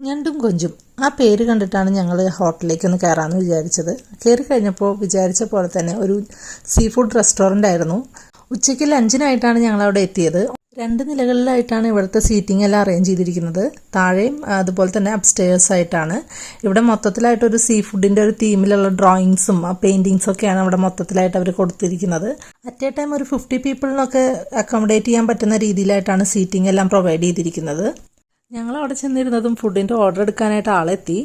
ഞണ്ടും കൊഞ്ചും ആ പേര് കണ്ടിട്ടാണ് ഞങ്ങൾ ഹോട്ടലിലേക്കൊന്ന് കയറാമെന്ന് വിചാരിച്ചത്. കയറി കഴിഞ്ഞപ്പോൾ വിചാരിച്ച പോലെ തന്നെ ഒരു സീ ഫുഡ് റെസ്റ്റോറൻ്റ് ആയിരുന്നു. ഉച്ചയ്ക്ക് ലഞ്ചിനായിട്ടാണ് ഞങ്ങൾ അവിടെ എത്തിയത്. 2 നിലകളിലായിട്ടാണ് ഇവിടുത്തെ സീറ്റിംഗ് എല്ലാം അറേഞ്ച് ചെയ്തിരിക്കുന്നത്. താഴെയും അതുപോലെ തന്നെ അപ്സ്റ്റേഴ്സ് ആയിട്ടാണ്. ഇവിടെ മൊത്തത്തിലായിട്ടൊരു സീ ഫുഡിൻ്റെ ഒരു തീമിലുള്ള ഡ്രോയിങ്സും പെയിൻറ്റിങ്സും ഒക്കെയാണ് ഇവിടെ മൊത്തത്തിലായിട്ട് അവർ കൊടുത്തിരിക്കുന്നത്. അറ്റ് എ ടൈം ഒരു 50 പീപ്പിളിനൊക്കെ അക്കോമഡേറ്റ് ചെയ്യാൻ പറ്റുന്ന രീതിയിലായിട്ടാണ് സീറ്റിംഗ് എല്ലാം പ്രൊവൈഡ് ചെയ്തിരിക്കുന്നത്. ഞങ്ങൾ അവിടെ ചെന്നിരുന്നതും ഫുഡിൻ്റെ ഓർഡർ എടുക്കാനായിട്ട് ആളെത്തി.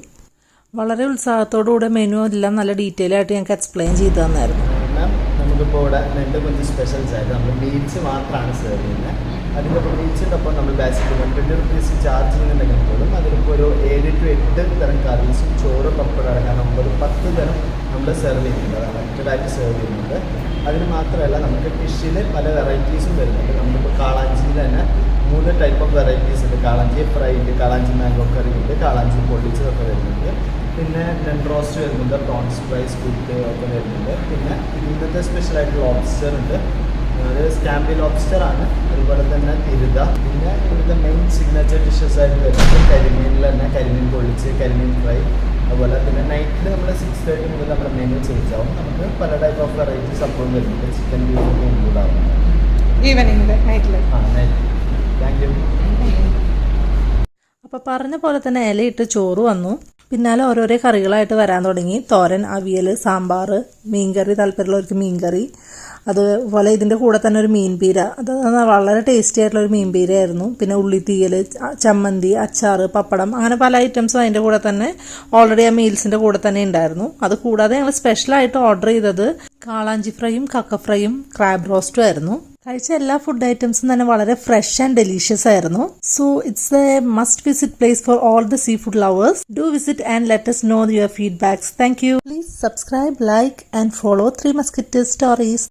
വളരെ ഉത്സാഹത്തോടുകൂടെ മെനു എല്ലാം നല്ല ഡീറ്റെയിൽ ആയിട്ട് ഞങ്ങൾക്ക് എക്സ്പ്ലെയിൻ ചെയ്തു തന്നായിരുന്നു. നമുക്കിപ്പോൾ ഇവിടെ രണ്ട് കൊഞ്ച് സ്പെഷ്യൽസ് ആയിട്ട് നമ്മൾ മീറ്റ്സ് മാത്രമാണ് സെർവ് ചെയ്യുന്നത്. അതിൻ്റെ ഇപ്പോൾ മീറ്റ്സിൻ്റെ ഒപ്പം നമ്മൾ ബേസിക് 120 rupees ചാർജ് ചെയ്യുന്നുണ്ടെങ്കിൽ പോലും അതിലിപ്പോൾ ഒരു 7 to 8 തരം കറീസും ചോറ് പപ്പടം അടങ്ങാൻ 9-10 തരം നമ്മൾ സെർവ് ചെയ്യുന്നുണ്ട്. അത് അൺലിമിറ്റഡായിട്ട് സെർവ് ചെയ്യുന്നുണ്ട്. അതിന് മാത്രമല്ല നമുക്ക് ഫിഷിൽ പല വെറൈറ്റീസും വരുന്നുണ്ട്. നമ്മളിപ്പോൾ കാളാഞ്ചിയിൽ തന്നെ 3 ടൈപ്പ് ഓഫ് വെറൈറ്റീസ് ഉണ്ട്. കാളാഞ്ചി ഫ്രൈ ഉണ്ട്, കാളാഞ്ചി മാംഗോ കറി ഉണ്ട്, കാളാഞ്ചി പൊള്ളിച്ചതൊക്കെ വരുന്നുണ്ട്. പിന്നെ നെണ്ട് റോസ്റ്റ് വരുന്നുണ്ട്, പ്രോൺസ് ഫ്രൈ സ്ക്വിഡ് ഒക്കെ വരുന്നുണ്ട്. പിന്നെ ഇന്നത്തെ സ്പെഷ്യലായിട്ട് ലോബ്സ്റ്റർ ഉണ്ട്, അത് സ്കാമ്പി ലോബ്സ്റ്റർ ആണ്. അതുപോലെ തന്നെ തിരുത. പിന്നെ ഇവിടുത്തെ മെയിൻ സിഗ്നേച്ചർ ഡിഷസ് ആയിട്ട് വരുന്നത് കരിമീനിൽ തന്നെ കരിമീൻ പൊള്ളിച്ച്, കരിമീൻ ഫ്രൈ. അതുപോലെ പിന്നെ നൈറ്റിൽ നമ്മൾ 6:30 മുതൽ നമ്മുടെ മെനു ചേഞ്ച് ആവും. നമുക്ക് പല ടൈപ്പ് ഓഫ് വെറൈറ്റീസ് അപ്പോഴും വരുന്നുണ്ട്. ചിക്കൻ ബീഫൊക്കെ ഇൻക്ലൂഡ് ആവുന്നുണ്ട് ഈവനിങ്ങിൽ നൈറ്റിൽ. Thank you. അപ്പോൾ പറഞ്ഞ പോലെ തന്നെ ഇലയിട്ട് ചോറ് വന്നു. പിന്നാലെ ഓരോരോ കറികളായിട്ട് വരാൻ തുടങ്ങി. തോരൻ, അവിയൽ, സാമ്പാർ, മീൻകറി, താല്പര്യമുള്ളവർക്ക് മീൻകറി. അതുപോലെ ഇതിൻ്റെ കൂടെ തന്നെ ഒരു മീൻപീര, അത് വളരെ ടേസ്റ്റി ആയിട്ടുള്ള ഒരു മീൻപീരയായിരുന്നു. പിന്നെ ഉള്ളിത്തീയൽ, ചമ്മന്തി, അച്ചാർ, പപ്പടം, അങ്ങനെ പല ഐറ്റംസും അതിൻ്റെ കൂടെ തന്നെ ഓൾറെഡി ആ മീൽസിൻ്റെ കൂടെ തന്നെ ഉണ്ടായിരുന്നു. അത് കൂടാതെ ഞങ്ങൾ സ്പെഷ്യലായിട്ട് ഓർഡർ ചെയ്തത് കാളാഞ്ചി ഫ്രൈയും കക്ക ഫ്രൈയും ക്രാബ് റോസ്റ്റും ആയിരുന്നു. കഴിച്ച എല്ലാ ഫുഡ് ഐറ്റംസും തന്നെ വളരെ ഫ്രഷ് ആൻഡ് ഡെലീഷ്യസ് ആയിരുന്നു. So it's A must visit place for all the sea food lovers. Do visit and let us know your feedbacks. Thank you. Please subscribe, like and follow 3 Musketeers Stories.